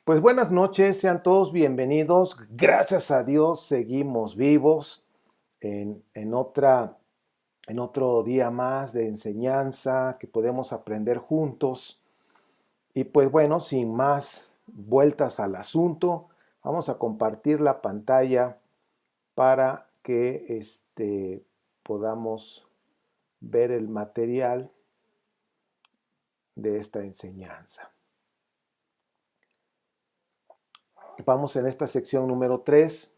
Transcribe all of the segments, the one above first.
Pues buenas noches, sean todos bienvenidos. Gracias a Dios seguimos vivos en otro día más de enseñanza que podemos aprender juntos. Y pues bueno, sin más vueltas al asunto, vamos a compartir la pantalla para que podamos ver el material de esta enseñanza. Vamos en esta sección número 3.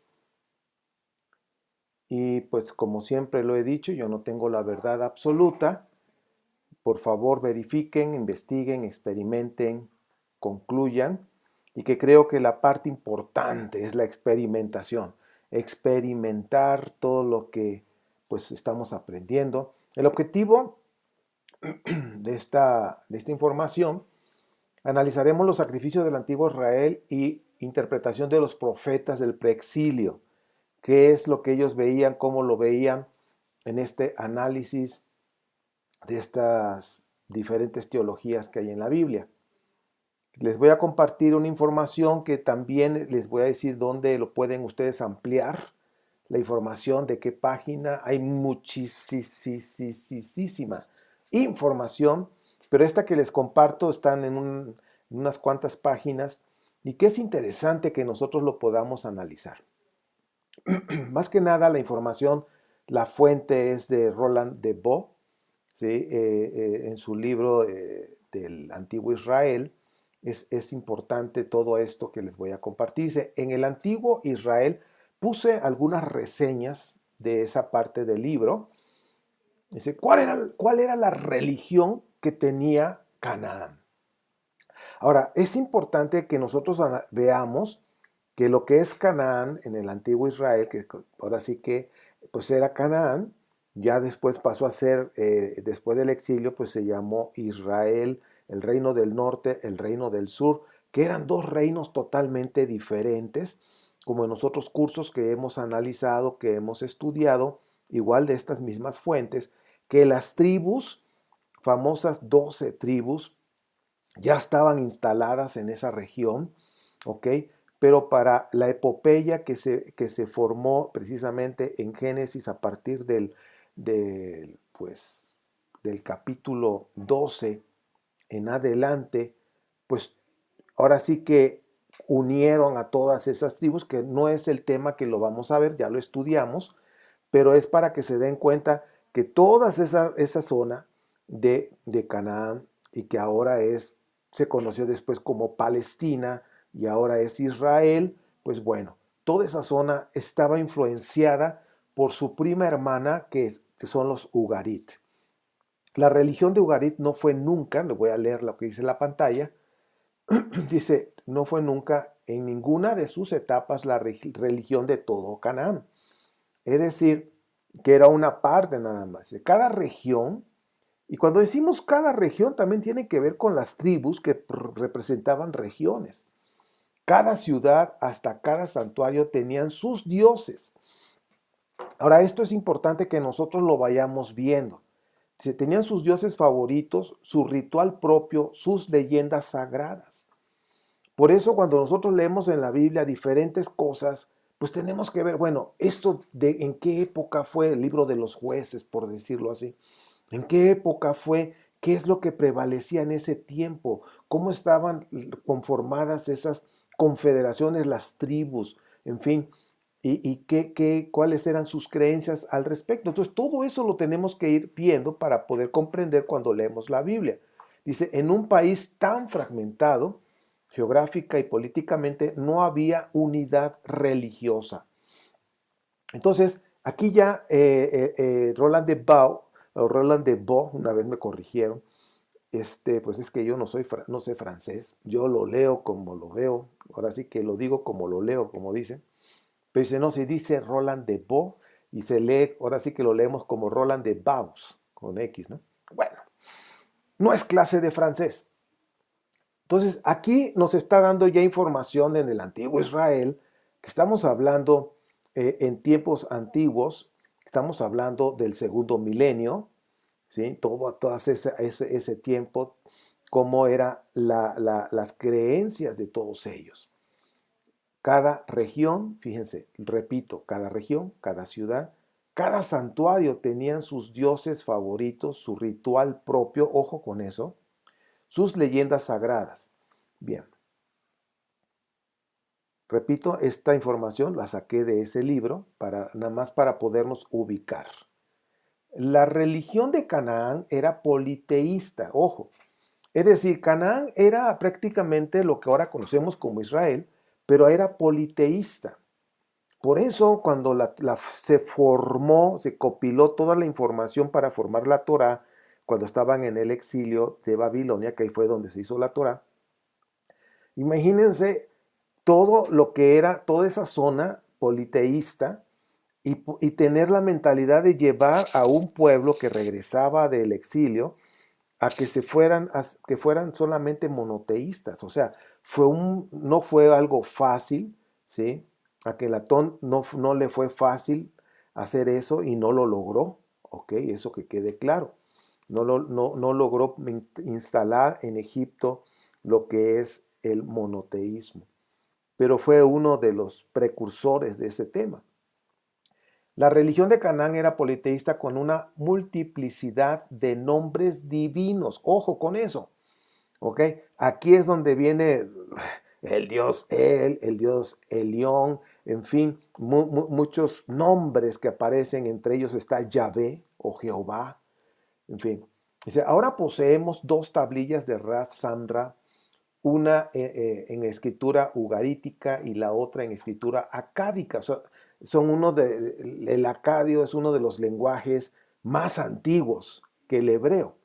Y pues como siempre lo he dicho, yo no tengo la verdad absoluta. Por favor, verifiquen, investiguen, experimenten, concluyan. Y que creo que la parte importante es la experimentación. Experimentar todo lo que pues estamos aprendiendo. El objetivo de esta información, analizaremos los sacrificios del antiguo Israel y interpretación de los profetas del preexilio. ¿Qué es lo que ellos veían? ¿Cómo lo veían en este análisis de estas diferentes teologías que hay en la Biblia? Les voy a compartir una información que también les voy a decir dónde lo pueden ustedes ampliar, la información de qué página. Hay muchísima información, pero esta que les comparto están en unas cuantas páginas y que es interesante que nosotros lo podamos analizar. Más que nada la información, la fuente es de Roland de Boe, ¿sí? En su libro del Antiguo Israel. Es importante todo esto que les voy a compartir. Dice, en el Antiguo Israel puse algunas reseñas de esa parte del libro. Dice, ¿cuál era la religión que tenía Canaán? Ahora, es importante que nosotros veamos que lo que es Canaán en el antiguo Israel, que ahora sí que pues era Canaán, ya después pasó a ser, después del exilio, pues se llamó Israel, el reino del norte, el reino del sur, que eran dos reinos totalmente diferentes, como en los otros cursos que hemos analizado, que hemos estudiado, igual de estas mismas fuentes, que las tribus, famosas 12 tribus, ya estaban instaladas en esa región, ¿ok? Pero para la epopeya que se formó precisamente en Génesis a partir pues, del capítulo 12 en adelante, pues ahora sí que unieron a todas esas tribus, que no es el tema que lo vamos a ver, ya lo estudiamos, pero es para que se den cuenta que toda esa zona de Canaán y que ahora se conoció después como Palestina y ahora es Israel, pues bueno, toda esa zona estaba influenciada por su prima hermana que son los Ugarit. La religión de Ugarit no fue nunca, le voy a leer lo que dice la pantalla, dice, no fue nunca en ninguna de sus etapas la religión de todo Canaán. Es decir, que era una parte nada más de cada región. Y cuando decimos cada región, también tiene que ver con las tribus que representaban regiones. Cada ciudad, hasta cada santuario, tenían sus dioses. Ahora, esto es importante que nosotros lo vayamos viendo. Se tenían sus dioses favoritos, su ritual propio, sus leyendas sagradas. Por eso cuando nosotros leemos en la Biblia diferentes cosas, pues tenemos que ver, bueno, esto en qué época fue el libro de los jueces, por decirlo así. ¿En qué época fue? ¿Qué es lo que prevalecía en ese tiempo? ¿Cómo estaban conformadas esas confederaciones, las tribus? En fin, y cuáles eran sus creencias al respecto. Entonces, todo eso lo tenemos que ir viendo para poder comprender cuando leemos la Biblia. Dice, en un país tan fragmentado, geográfica y políticamente, no había unidad religiosa. Entonces, aquí ya Roland de Boe, una vez me corrigieron, pues es que yo no sé francés, yo lo leo como lo veo, ahora sí que lo digo como lo leo, como dicen, pero dice, no, se dice Roland de Boe y se lee, ahora sí que lo leemos como Roland de Baus, con X, ¿no? Bueno, no es clase de francés. Entonces, aquí nos está dando ya información en el antiguo Israel, que estamos hablando en tiempos antiguos, estamos hablando del segundo milenio, ¿sí? Todo ese tiempo, cómo eran las creencias de todos ellos. Cada región, fíjense, repito, cada región, cada ciudad, cada santuario tenían sus dioses favoritos, su ritual propio, ojo con eso, sus leyendas sagradas. Bien, repito, esta información la saqué de ese libro, nada más para podernos ubicar. La religión de Canaán era politeísta, ojo. Es decir, Canaán era prácticamente lo que ahora conocemos como Israel, pero era politeísta. Por eso, cuando se formó, se compiló toda la información para formar la Torá, cuando estaban en el exilio de Babilonia, que ahí fue donde se hizo la Torá, imagínense todo lo que era toda esa zona politeísta y tener la mentalidad de llevar a un pueblo que regresaba del exilio a que que fueran solamente monoteístas. O sea, no fue algo fácil, ¿sí? A Akenatón no le fue fácil hacer eso y no lo logró, ¿ok? Eso que quede claro. No logró instalar en Egipto lo que es el monoteísmo, pero fue uno de los precursores de ese tema. La religión de Canaán era politeísta con una multiplicidad de nombres divinos. Ojo con eso. ¿Ok? Aquí es donde viene el dios el dios Elión, en fin, muchos nombres que aparecen, entre ellos está Yahvé o Jehová, en fin. Dice, ahora poseemos dos tablillas de Raf Samra, una en escritura ugarítica y la otra en escritura acádica. O sea, el acadio es uno de los lenguajes más antiguos que el hebreo.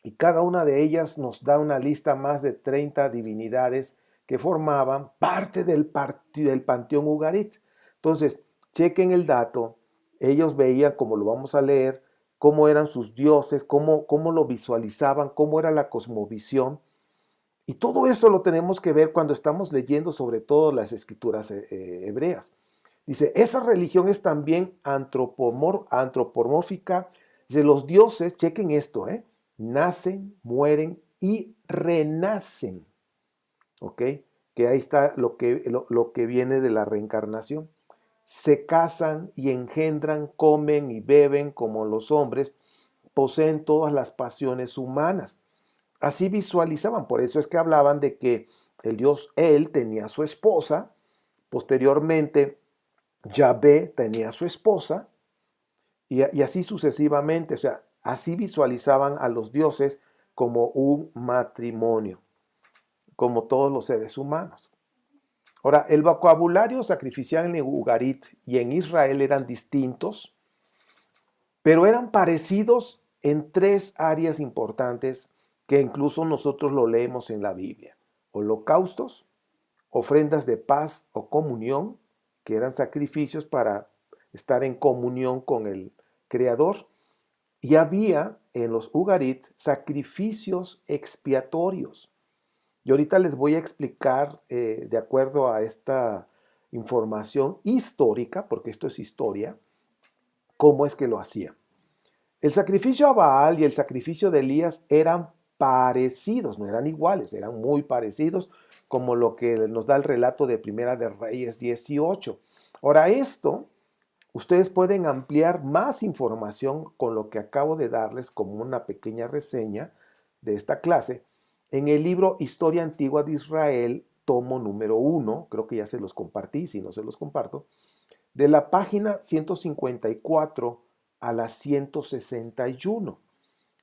Y cada una de ellas nos da una lista más de 30 divinidades que formaban parte del panteón ugarit. Entonces, chequen el dato, ellos veían, como lo vamos a leer, cómo eran sus dioses, cómo lo visualizaban, cómo era la cosmovisión. Y todo eso lo tenemos que ver cuando estamos leyendo sobre todo las escrituras hebreas. Dice, esa religión es también antropomórfica. Dice, los dioses, chequen esto, nacen, mueren y renacen. ¿Ok? Que ahí está lo que viene de la reencarnación. Se casan y engendran, comen y beben como los hombres, poseen todas las pasiones humanas. Así visualizaban, por eso es que hablaban de que el dios él tenía su esposa, posteriormente Yahvé tenía su esposa, y así sucesivamente, o sea, así visualizaban a los dioses como un matrimonio, como todos los seres humanos. Ahora, el vocabulario sacrificial en Ugarit y en Israel eran distintos, pero eran parecidos en tres áreas importantes que incluso nosotros lo leemos en la Biblia. Holocaustos, ofrendas de paz o comunión, que eran sacrificios para estar en comunión con el Creador. Y había en los Ugarit sacrificios expiatorios. Y ahorita les voy a explicar, de acuerdo a esta información histórica, porque esto es historia, cómo es que lo hacían. El sacrificio a Baal y el sacrificio de Elías eran parecidos, no eran iguales, eran muy parecidos, como lo que nos da el relato de Primera de Reyes 18. Ahora, esto, ustedes pueden ampliar más información con lo que acabo de darles como una pequeña reseña de esta clase en el libro Historia Antigua de Israel, tomo número 1, creo que ya se los compartí, si no se los comparto, de la página 154 a la 161.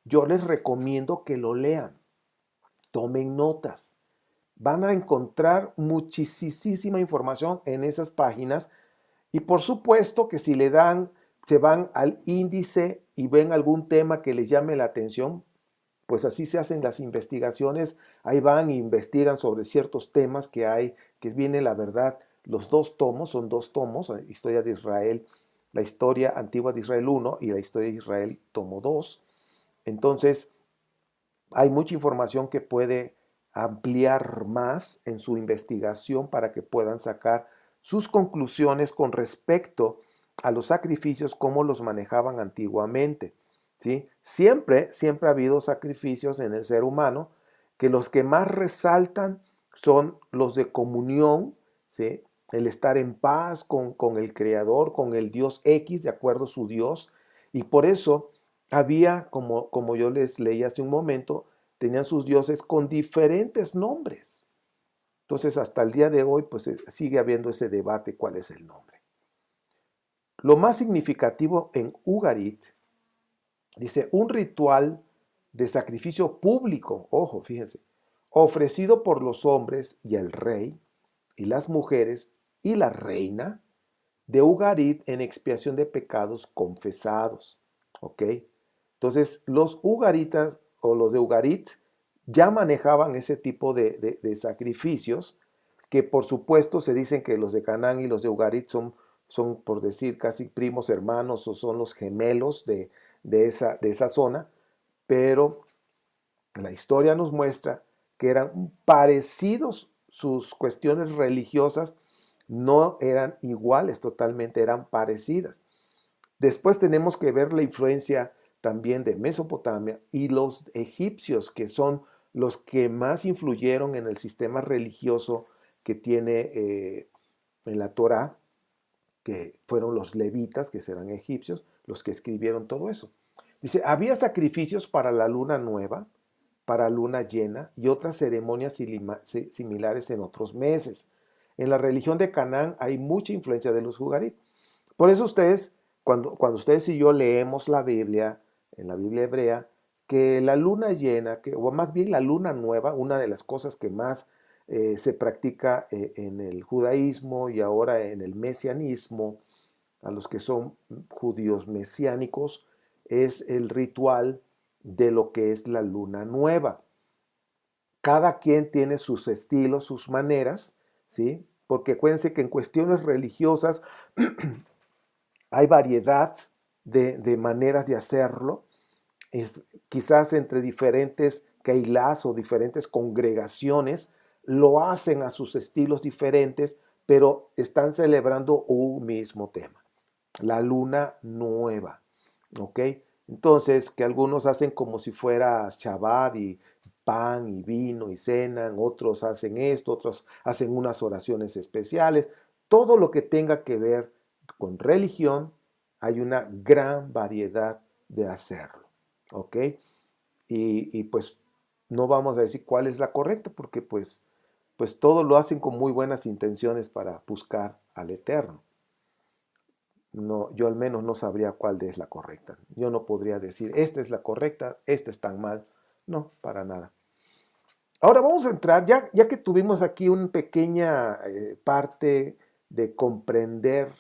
Yo les recomiendo que lo lean, tomen notas. Van a encontrar muchísima información en esas páginas y por supuesto que si se van al índice y ven algún tema que les llame la atención, pues así se hacen las investigaciones, ahí van e investigan sobre ciertos temas que hay, que viene la verdad. Los dos tomos, son dos tomos, la historia de Israel, la historia antigua de Israel 1 y la historia de Israel tomo 2. Entonces, hay mucha información que puede ampliar más en su investigación para que puedan sacar sus conclusiones con respecto a los sacrificios, cómo los manejaban antiguamente. ¿sí? Siempre ha habido sacrificios en el ser humano, que los que más resaltan son los de comunión, ¿sí? El estar en paz con el Creador, con el Dios X, de acuerdo a su Dios. Y por eso había, como yo les leí hace un momento, tenían sus dioses con diferentes nombres. Entonces, hasta el día de hoy, pues sigue habiendo ese debate cuál es el nombre. Lo más significativo en Ugarit, dice, un ritual de sacrificio público, ojo, fíjense, ofrecido por los hombres y el rey y las mujeres y la reina de Ugarit en expiación de pecados confesados. ¿Ok? Entonces, los Ugaritas o los de Ugarit ya manejaban ese tipo de sacrificios que por supuesto se dicen que los de Canaán y los de Ugarit son, por decir, casi primos hermanos o son los gemelos de esa zona, pero la historia nos muestra que eran parecidos, sus cuestiones religiosas no eran iguales totalmente, eran parecidas. Después tenemos que ver la influencia también de Mesopotamia y los egipcios, que son los que más influyeron en el sistema religioso que tiene en la Torá, que fueron los levitas, que serán egipcios, los que escribieron todo eso. Dice, había sacrificios para la luna nueva, para luna llena y otras ceremonias similares en otros meses. En la religión de Canaán hay mucha influencia de los jugarit. Por eso ustedes, cuando ustedes y yo leemos la Biblia, en la Biblia hebrea, que la luna llena, o más bien la luna nueva, una de las cosas que más se practica en el judaísmo y ahora en el mesianismo, a los que son judíos mesiánicos, es el ritual de lo que es la luna nueva. Cada quien tiene sus estilos, sus maneras, ¿sí? Porque acuérdense que en cuestiones religiosas hay variedad de maneras de hacerlo, quizás entre diferentes keilás o diferentes congregaciones lo hacen a sus estilos diferentes, pero están celebrando un mismo tema, la luna nueva, ¿ok? Entonces, que algunos hacen como si fuera Shabbat y pan y vino y cenan, otros hacen esto, otros hacen unas oraciones especiales, todo lo que tenga que ver con religión, hay una gran variedad de hacerlo, ¿ok? Y pues no vamos a decir cuál es la correcta, porque pues todo lo hacen con muy buenas intenciones para buscar al Eterno. No, yo al menos no sabría cuál es la correcta. Yo no podría decir, esta es la correcta, esta es tan mal. No, para nada. Ahora vamos a entrar, ya que tuvimos aquí una pequeña parte de comprender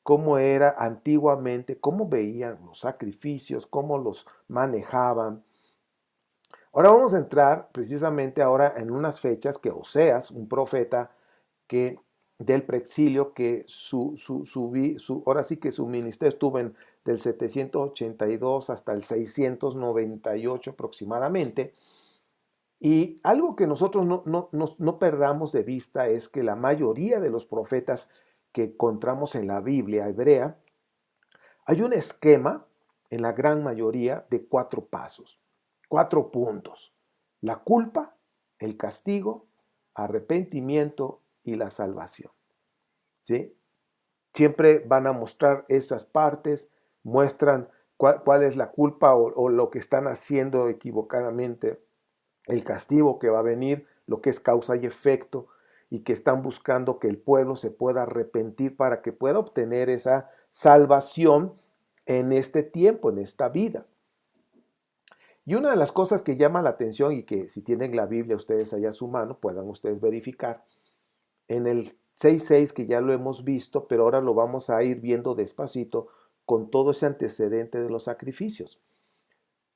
cómo era antiguamente, cómo veían los sacrificios, cómo los manejaban. Ahora vamos a entrar precisamente ahora en unas fechas que Oseas, un profeta que del preexilio, que ahora sí que su ministerio estuvo del 782 hasta el 698 aproximadamente. Y algo que nosotros no perdamos de vista es que la mayoría de los profetas que encontramos en la Biblia hebrea, hay un esquema en la gran mayoría de 4 pasos, 4 puntos: la culpa, el castigo, arrepentimiento y la salvación. ¿Sí? Siempre van a mostrar esas partes, muestran cuál es la culpa o lo que están haciendo equivocadamente, el castigo que va a venir, lo que es causa y efecto, y que están buscando que el pueblo se pueda arrepentir para que pueda obtener esa salvación en este tiempo, en esta vida. Y una de las cosas que llama la atención y que si tienen la Biblia ustedes allá a su mano, puedan ustedes verificar, en el 6.6 que ya lo hemos visto, pero ahora lo vamos a ir viendo despacito con todo ese antecedente de los sacrificios.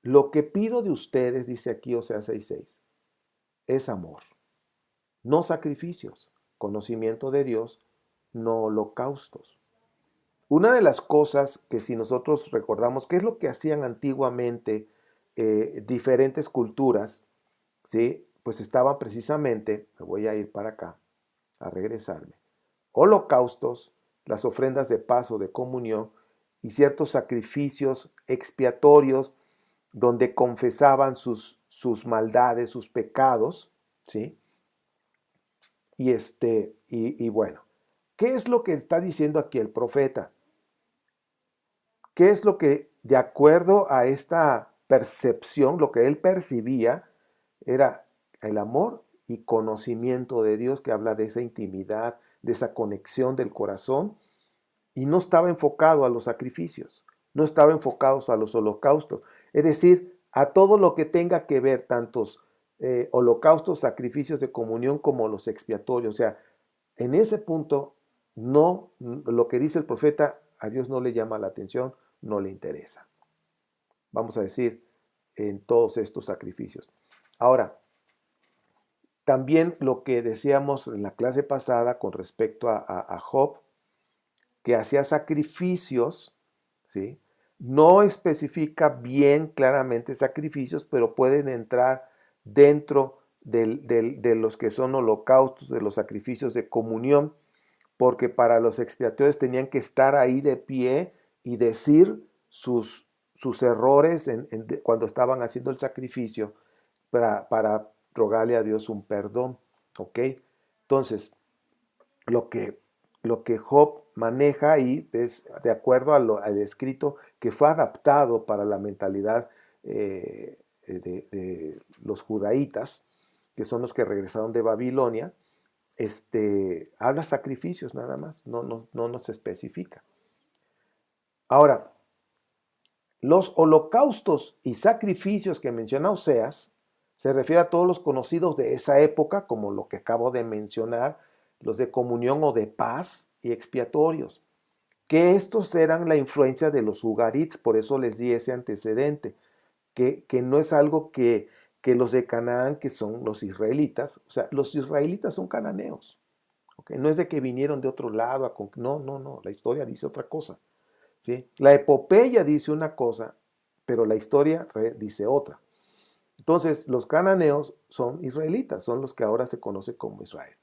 Lo que pido de ustedes, dice aquí Oseas 6.6, es amor, no sacrificios, conocimiento de Dios, no holocaustos. Una de las cosas que si nosotros recordamos, qué es lo que hacían antiguamente diferentes culturas, ¿sí? Pues estaba precisamente, me voy a ir para acá, a regresarme, holocaustos, las ofrendas de paz o de comunión y ciertos sacrificios expiatorios donde confesaban sus maldades, sus pecados, ¿sí? Y bueno, ¿qué es lo que está diciendo aquí el profeta? ¿Qué es lo que, de acuerdo a esta percepción, lo que él percibía era el amor y conocimiento de Dios, que habla de esa intimidad, de esa conexión del corazón, y no estaba enfocado a los sacrificios, no estaba enfocado a los holocaustos, es decir, a todo lo que tenga que ver, tantos holocaustos, sacrificios de comunión como los expiatorios. O sea, en ese punto, no, lo que dice el profeta, a Dios no le llama la atención, no le interesa. Vamos a decir, en todos estos sacrificios. Ahora, también lo que decíamos en la clase pasada con respecto a Job, que hacía sacrificios, ¿sí? No especifica bien claramente sacrificios, pero pueden entrar dentro de los que son holocaustos, de los sacrificios de comunión, porque para los expiatorios tenían que estar ahí de pie y decir sus errores cuando estaban haciendo el sacrificio para rogarle a Dios un perdón, ¿ok? Entonces, lo que, lo que Job maneja ahí es de acuerdo al escrito que fue adaptado para la mentalidad de los judaítas, que son los que regresaron de Babilonia. Habla sacrificios nada más, no nos especifica. Ahora, los holocaustos y sacrificios que menciona Oseas se refiere a todos los conocidos de esa época, como lo que acabo de mencionar, los de comunión o de paz y expiatorios, que estos eran la influencia de los ugarits, por eso les di ese antecedente, que no es algo que los de Canaán, que son los israelitas, o sea, los israelitas son cananeos, ¿okay? No es de que vinieron de otro lado, no, la historia dice otra cosa, ¿sí? La epopeya dice una cosa, pero la historia dice otra. Entonces, los cananeos son israelitas, son los que ahora se conoce como Israel.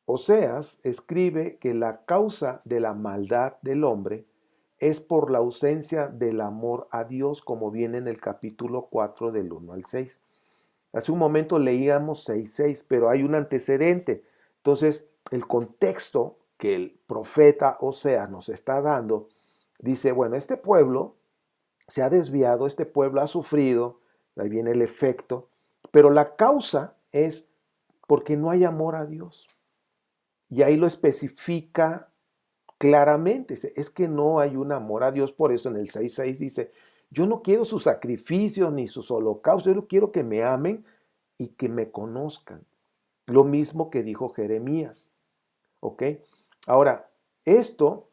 Oseas escribe que la causa de la maldad del hombre es por la ausencia del amor a Dios, como viene en el capítulo 4 del 1 al 6. Hace un momento leíamos 6:6, pero hay un antecedente. Entonces, el contexto que el profeta Oseas nos está dando, dice, bueno, este pueblo se ha desviado, este pueblo ha sufrido, ahí viene el efecto, pero la causa es porque no hay amor a Dios. Y ahí lo especifica claramente, es que no hay un amor a Dios, por eso en el 6:6 dice, yo no quiero sus sacrificios ni sus holocaustos, yo quiero que me amen y que me conozcan. Lo mismo que dijo Jeremías, ¿ok? Ahora, esto,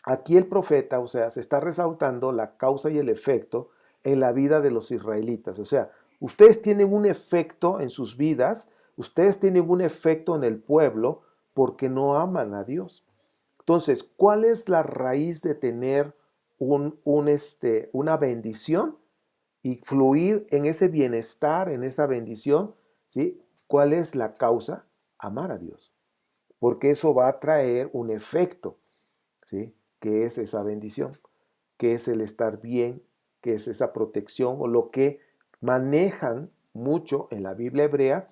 aquí el profeta, o sea, se está resaltando la causa y el efecto en la vida de los israelitas. O sea, ustedes tienen un efecto en sus vidas, ustedes tienen un efecto en el pueblo porque no aman a Dios. Entonces, ¿cuál es la raíz de tener una bendición y fluir en ese bienestar, en esa bendición? ¿Sí? ¿Cuál es la causa? Amar a Dios, porque eso va a traer un efecto, ¿sí? Que es esa bendición, que es el estar bien, que es esa protección, o lo que manejan mucho en la Biblia hebrea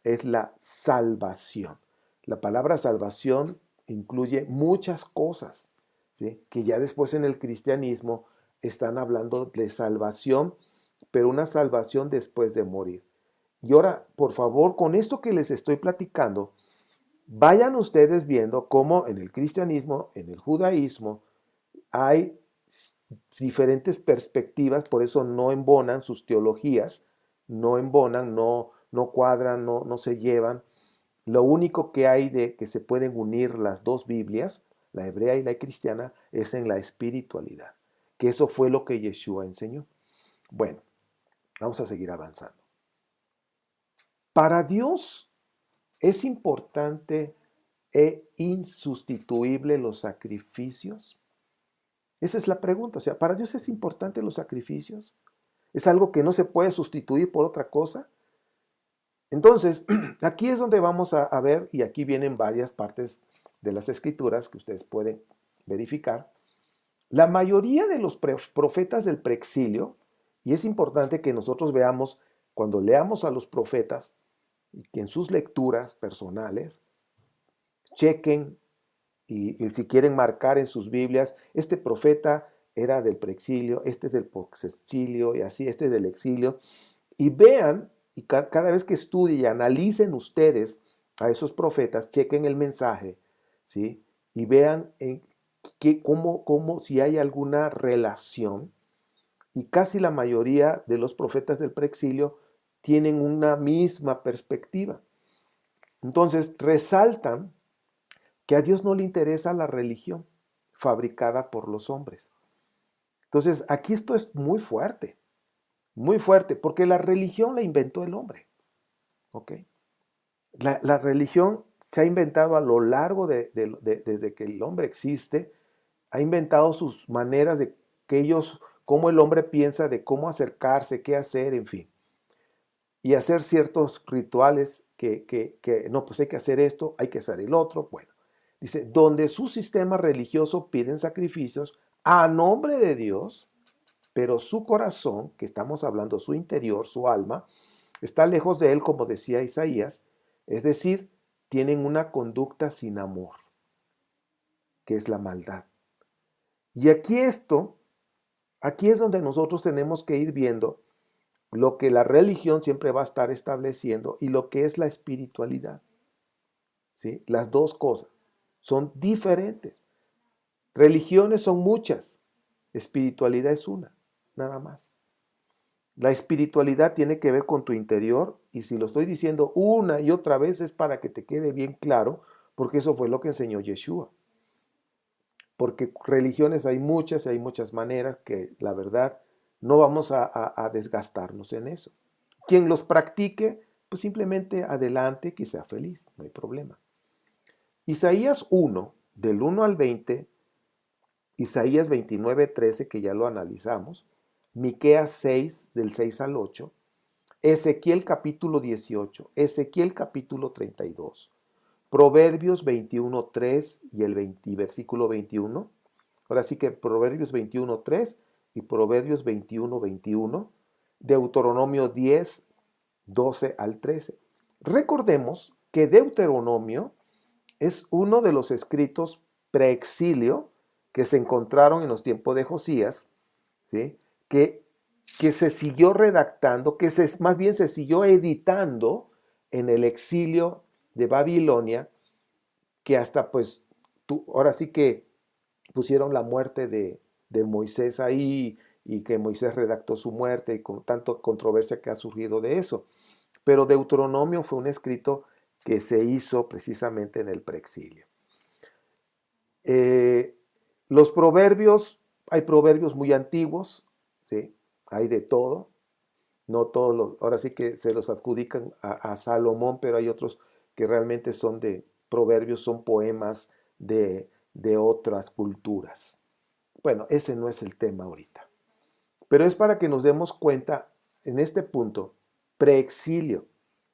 es la salvación. La palabra salvación incluye muchas cosas, ¿sí? Que ya después en el cristianismo están hablando de salvación, pero una salvación después de morir. Y ahora, por favor, con esto que les estoy platicando, vayan ustedes viendo cómo en el cristianismo, en el judaísmo, hay diferentes perspectivas, por eso no embonan sus teologías, no embonan, no cuadran, no se llevan. Lo único que hay de que se pueden unir las dos Biblias, la hebrea y la cristiana, es en la espiritualidad, que eso fue lo que Yeshua enseñó. Bueno, vamos a seguir avanzando. Para Dios es importante e insustituible los sacrificios. Esa es la pregunta. O sea, ¿para Dios es importante los sacrificios? ¿Es algo que no se puede sustituir por otra cosa? Entonces, aquí es donde vamos a ver, y aquí vienen varias partes de las escrituras que ustedes pueden verificar. La mayoría de los profetas del preexilio Y es importante que nosotros veamos, cuando leamos a los profetas, que en sus lecturas personales, chequen y si quieren marcar en sus Biblias, este profeta era del preexilio, este es del posexilio y así, este es del exilio. Y vean, y cada vez que estudien y analicen ustedes a esos profetas, chequen el mensaje, ¿sí? Y vean cómo, si hay alguna relación. Y casi la mayoría de los profetas del preexilio tienen una misma perspectiva. Entonces, resaltan que a Dios no le interesa la religión fabricada por los hombres. Entonces, aquí esto es muy fuerte, porque la religión la inventó el hombre. ¿Ok? La religión se ha inventado a lo largo desde que el hombre existe, ha inventado sus maneras de que ellos, cómo el hombre piensa de cómo acercarse, qué hacer, en fin. Y hacer ciertos rituales no, pues hay que hacer esto, hay que hacer el otro. Bueno, dice, donde su sistema religioso piden sacrificios a nombre de Dios, pero su corazón, que estamos hablando, su interior, su alma, está lejos de él, como decía Isaías, es decir, tienen una conducta sin amor, que es la maldad. Y aquí es donde nosotros tenemos que ir viendo lo que la religión siempre va a estar estableciendo y lo que es la espiritualidad. ¿Sí? Las dos cosas son diferentes. Religiones son muchas, espiritualidad es una, nada más. La espiritualidad tiene que ver con tu interior y si lo estoy diciendo una y otra vez es para que te quede bien claro, porque eso fue lo que enseñó Yeshua. Porque religiones hay muchas y hay muchas maneras que la verdad no vamos a desgastarnos en eso. Quien los practique, pues simplemente adelante, que sea feliz, no hay problema. Isaías 1, del 1 al 20, Isaías 29, 13, que ya lo analizamos, Miqueas 6, del 6 al 8, Ezequiel capítulo 18, Ezequiel capítulo 32, Proverbios 21, 3 y el versículo 21. Ahora sí que Proverbios 21, 3 y Proverbios 21, 21. Deuteronomio 10, 12 al 13. Recordemos que Deuteronomio es uno de los escritos preexilio que se encontraron en los tiempos de Josías, ¿sí? que se siguió redactando, más bien se siguió editando en el exilio de Babilonia, que hasta pues ahora sí que pusieron la muerte de Moisés ahí y que Moisés redactó su muerte y con tanto controversia que ha surgido de eso. Pero Deuteronomio fue un escrito que se hizo precisamente en el preexilio. Los proverbios, hay proverbios muy antiguos, ¿sí? Hay de todo. No todos ahora sí que se los adjudican a Salomón, pero hay otros que realmente son de proverbios, son poemas de otras culturas. Bueno, ese no es el tema ahorita. Pero es para que nos demos cuenta en este punto, preexilio.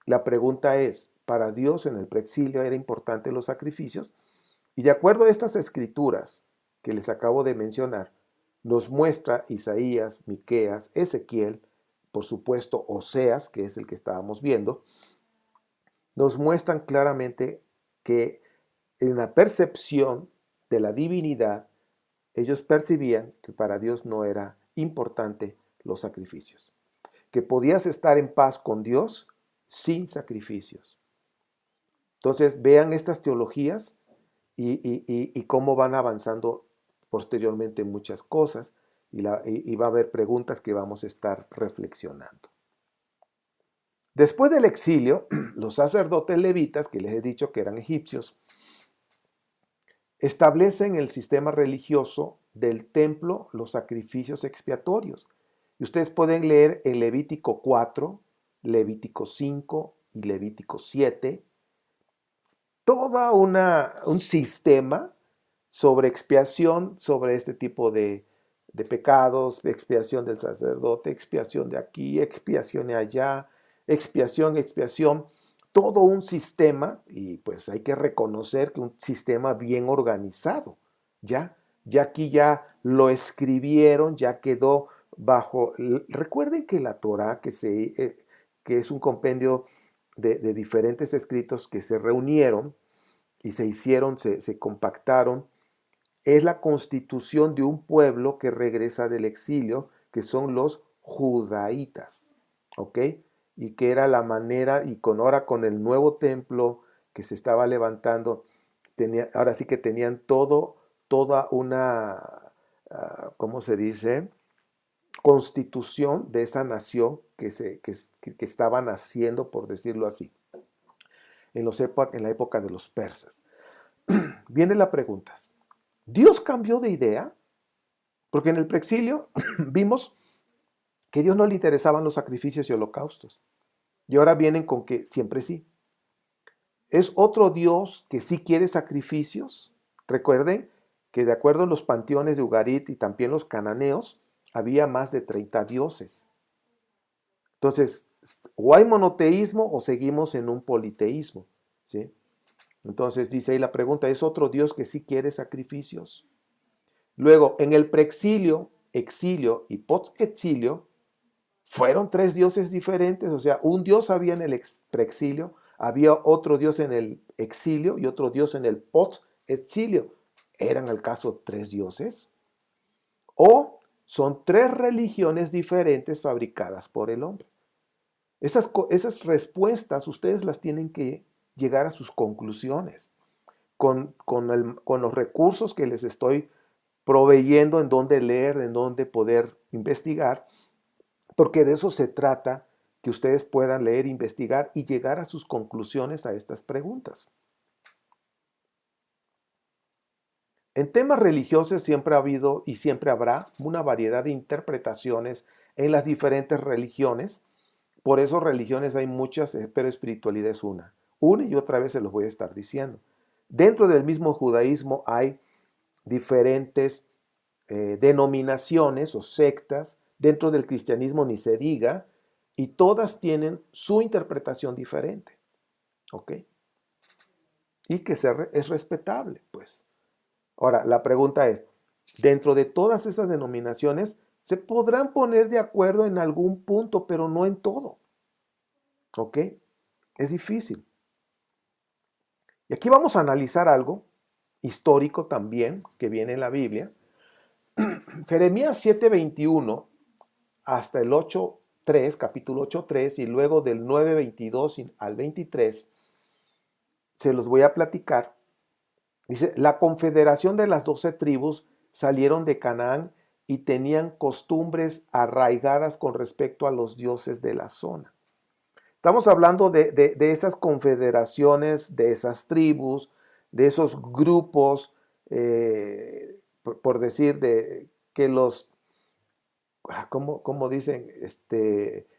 La pregunta es, ¿para Dios en el preexilio era importante los sacrificios? Y de acuerdo a estas escrituras que les acabo de mencionar, nos muestra Isaías, Miqueas, Ezequiel, por supuesto Oseas, que es el que estábamos viendo, nos muestran claramente que en la percepción de la divinidad, ellos percibían que para Dios no era importante los sacrificios, que podías estar en paz con Dios sin sacrificios. Entonces vean estas teologías y cómo van avanzando posteriormente muchas cosas y va a haber preguntas que vamos a estar reflexionando. Después del exilio, los sacerdotes levitas, que les he dicho que eran egipcios, establecen el sistema religioso del templo, los sacrificios expiatorios. Y ustedes pueden leer en Levítico 4, Levítico 5 y Levítico 7, todo un sistema sobre expiación, sobre este tipo de pecados, expiación del sacerdote, expiación de aquí, expiación de allá, expiación, todo un sistema, y pues hay que reconocer que un sistema bien organizado, ya aquí ya lo escribieron, ya quedó Recuerden que la Torá, que es un compendio de diferentes escritos que se reunieron y se hicieron, se compactaron, es la constitución de un pueblo que regresa del exilio, que son los judaítas, ¿ok? Y que era la manera, y ahora con el nuevo templo que se estaba levantando, ahora sí que tenían toda una, ¿cómo se dice? Constitución de esa nación que estaba naciendo, por decirlo así, en la época de los persas. Viene la pregunta, ¿Dios cambió de idea? Porque en el preexilio vimos que a Dios no le interesaban los sacrificios y holocaustos. Y ahora vienen con que siempre sí. ¿Es otro Dios que sí quiere sacrificios? Recuerden que de acuerdo a los panteones de Ugarit y también los cananeos, había más de 30 dioses. Entonces, o hay monoteísmo o seguimos en un politeísmo, ¿sí? Entonces dice ahí la pregunta, ¿es otro Dios que sí quiere sacrificios? Luego, en el preexilio, exilio y postexilio, fueron tres dioses diferentes, o sea, un dios había en el preexilio, había otro dios en el exilio y otro dios en el postexilio. ¿Eran al caso tres dioses? ¿O son tres religiones diferentes fabricadas por el hombre? Esas respuestas ustedes las tienen que llegar a sus conclusiones con los recursos que les estoy proveyendo en dónde leer, en dónde poder investigar, porque de eso se trata, que ustedes puedan leer, investigar y llegar a sus conclusiones a estas preguntas. En temas religiosos siempre ha habido y siempre habrá una variedad de interpretaciones en las diferentes religiones. Por eso religiones hay muchas, pero espiritualidad es una. Una y otra vez se los voy a estar diciendo. Dentro del mismo judaísmo hay diferentes denominaciones o sectas, dentro del cristianismo ni se diga, y todas tienen su interpretación diferente, ¿ok? Y que es respetable, pues. Ahora, la pregunta es, dentro de todas esas denominaciones, se podrán poner de acuerdo en algún punto, pero no en todo, ¿ok? Es difícil. Y aquí vamos a analizar algo histórico también que viene en la Biblia. Jeremías 7:21 hasta el 8:3, capítulo 8:3, y luego del 9:22 al 23, se los voy a platicar. Dice, la confederación de las 12 tribus salieron de Canaán y tenían costumbres arraigadas con respecto a los dioses de la zona. Estamos hablando de esas confederaciones, de esas tribus, de esos grupos, por decir, de que ¿cómo dicen?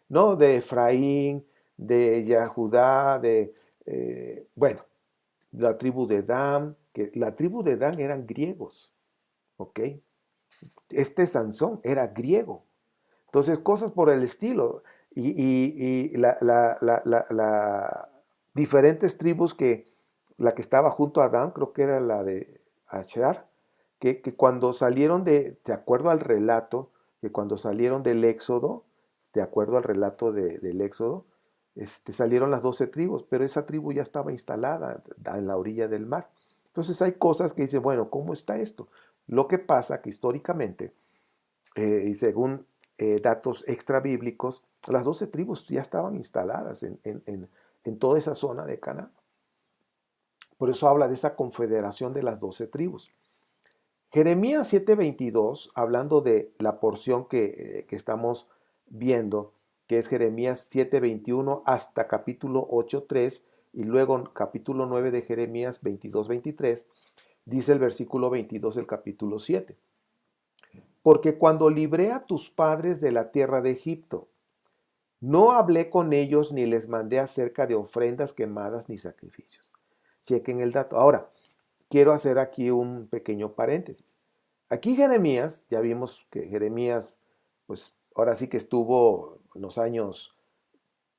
No, de Efraín, de Yahudá, bueno, la tribu de Dan, que la tribu de Dan eran griegos, ¿ok? Sansón era griego. Entonces, cosas por el estilo. Y diferentes tribus la que estaba junto a Dan, creo que era la de Asher, que cuando salieron de acuerdo al relato, que cuando salieron del Éxodo, de acuerdo al relato del Éxodo, salieron las 12 tribus, pero esa tribu ya estaba instalada en la orilla del mar. Entonces hay cosas que dicen, bueno, ¿cómo está esto? Lo que pasa que históricamente, y según datos extra bíblicos, las 12 tribus ya estaban instaladas en toda esa zona de Canaán. Por eso habla de esa confederación de las 12 tribus. Jeremías 7:22, hablando de la porción que estamos viendo, que es Jeremías 7:21 hasta capítulo 8:3 y luego capítulo 9 de Jeremías 22:23, dice el versículo 22 del capítulo 7. Porque cuando libré a tus padres de la tierra de Egipto, no hablé con ellos ni les mandé acerca de ofrendas quemadas ni sacrificios. Chequen el dato. Ahora, quiero hacer aquí un pequeño paréntesis. Aquí Jeremías, ya vimos que Jeremías, pues ahora sí que estuvo en los años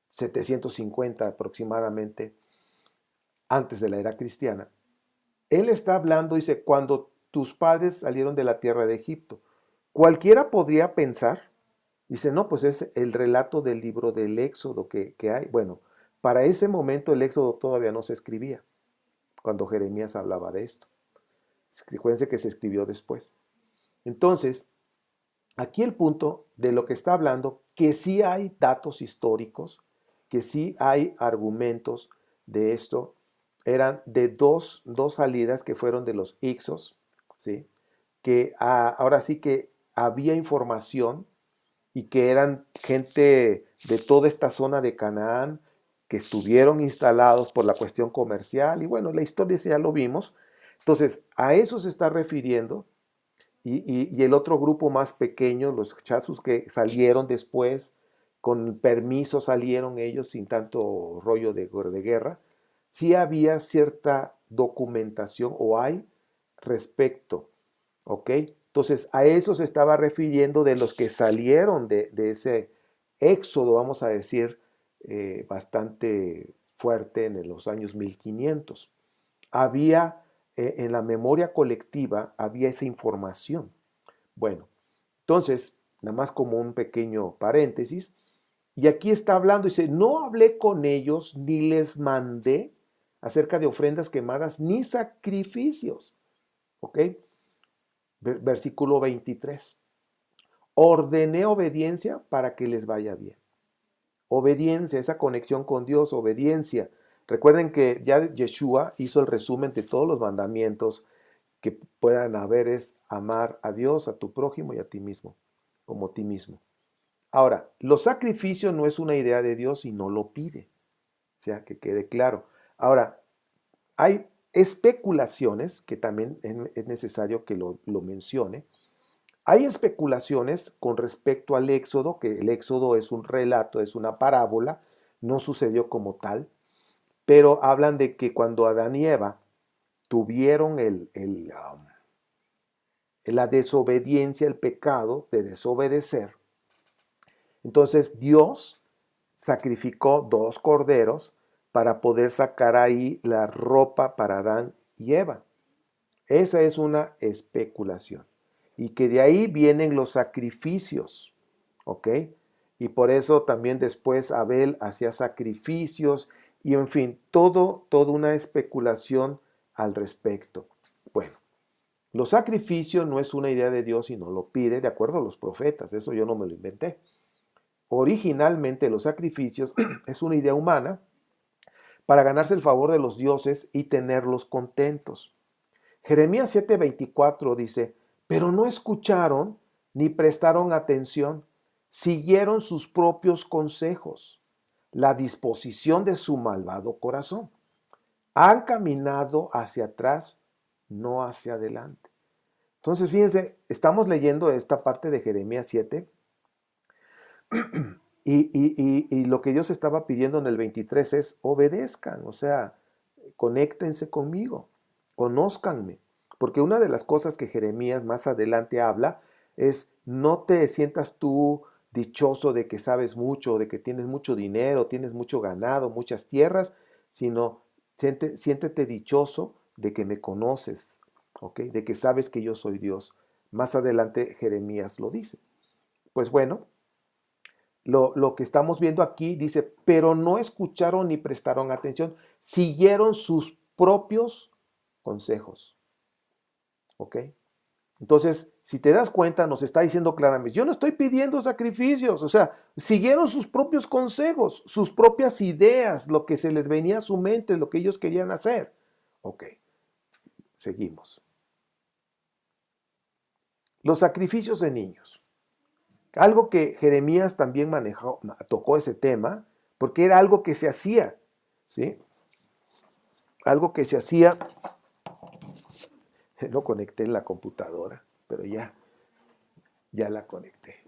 750 aproximadamente, antes de la era cristiana. Él está hablando, dice, cuando tus padres salieron de la tierra de Egipto. Cualquiera podría pensar, Dice, no, pues es el relato del libro del Éxodo que hay. Bueno, para ese momento el Éxodo todavía no se escribía, cuando Jeremías hablaba de esto. Recuérdense que se escribió después. Entonces, aquí el punto de lo que está hablando, que sí hay datos históricos, que sí hay argumentos de esto, eran de dos salidas que fueron de los Ixos, ¿sí? Que ahora sí que había información y que eran gente de toda esta zona de Canaán que estuvieron instalados por la cuestión comercial y bueno, la historia ya lo vimos. Entonces, a eso se está refiriendo y el otro grupo más pequeño, los chasus que salieron después, con permiso salieron ellos sin tanto rollo de guerra, sí había cierta documentación o hay respecto, ¿ok? Entonces a eso se estaba refiriendo de los que salieron de ese éxodo, vamos a decir, bastante fuerte en los años 1500. Había en la memoria colectiva, había esa información. Bueno, entonces, nada más como un pequeño paréntesis, y aquí está hablando, dice, no hablé con ellos ni les mandé acerca de ofrendas quemadas ni sacrificios. ¿Ok? Versículo 23. Ordené obediencia para que les vaya bien. Obediencia, esa conexión con Dios, obediencia. Recuerden que ya Yeshua hizo el resumen de todos los mandamientos que puedan haber, es amar a Dios, a tu prójimo y a ti mismo, como a ti mismo. Ahora, los sacrificios no es una idea de Dios y no lo pide, o sea, que quede claro. Ahora, hay especulaciones, que también es necesario que lo mencione. Hay especulaciones con respecto al Éxodo, que el Éxodo es un relato, es una parábola, no sucedió como tal, pero hablan de que cuando Adán y Eva tuvieron la desobediencia, el pecado de desobedecer, entonces Dios sacrificó dos corderos para poder sacar ahí la ropa para Adán y Eva. Esa es una especulación. Y que de ahí vienen los sacrificios, ¿ok? Y por eso también después Abel hacía sacrificios y en fin, toda una especulación al respecto. Bueno, los sacrificios no es una idea de Dios y no lo pide de acuerdo a los profetas, eso yo no me lo inventé. Originalmente los sacrificios es una idea humana para ganarse el favor de los dioses y tenerlos contentos. Jeremías 7:24 dice, pero no escucharon ni prestaron atención, siguieron sus propios consejos, la disposición de su malvado corazón. Han caminado hacia atrás, no hacia adelante. Entonces, fíjense, estamos leyendo esta parte de Jeremías 7 y lo que Dios estaba pidiendo en el 23 es obedezcan, o sea, conéctense conmigo, conózcanme. Porque una de las cosas que Jeremías más adelante habla es no te sientas tú dichoso de que sabes mucho, de que tienes mucho dinero, tienes mucho ganado, muchas tierras, sino siéntete dichoso de que me conoces, ¿ok? De que sabes que yo soy Dios. Más adelante Jeremías lo dice. Pues bueno, lo que estamos viendo aquí dice, pero no escucharon ni prestaron atención, siguieron sus propios consejos. ¿Ok? Entonces, si te das cuenta, nos está diciendo claramente, yo no estoy pidiendo sacrificios, o sea, siguieron sus propios consejos, sus propias ideas, lo que se les venía a su mente, lo que ellos querían hacer. Ok, seguimos. Los sacrificios de niños. Algo que Jeremías también tocó ese tema, porque era algo que se hacía, ¿sí? Algo que se hacía, lo conecté en la computadora, pero ya la conecté.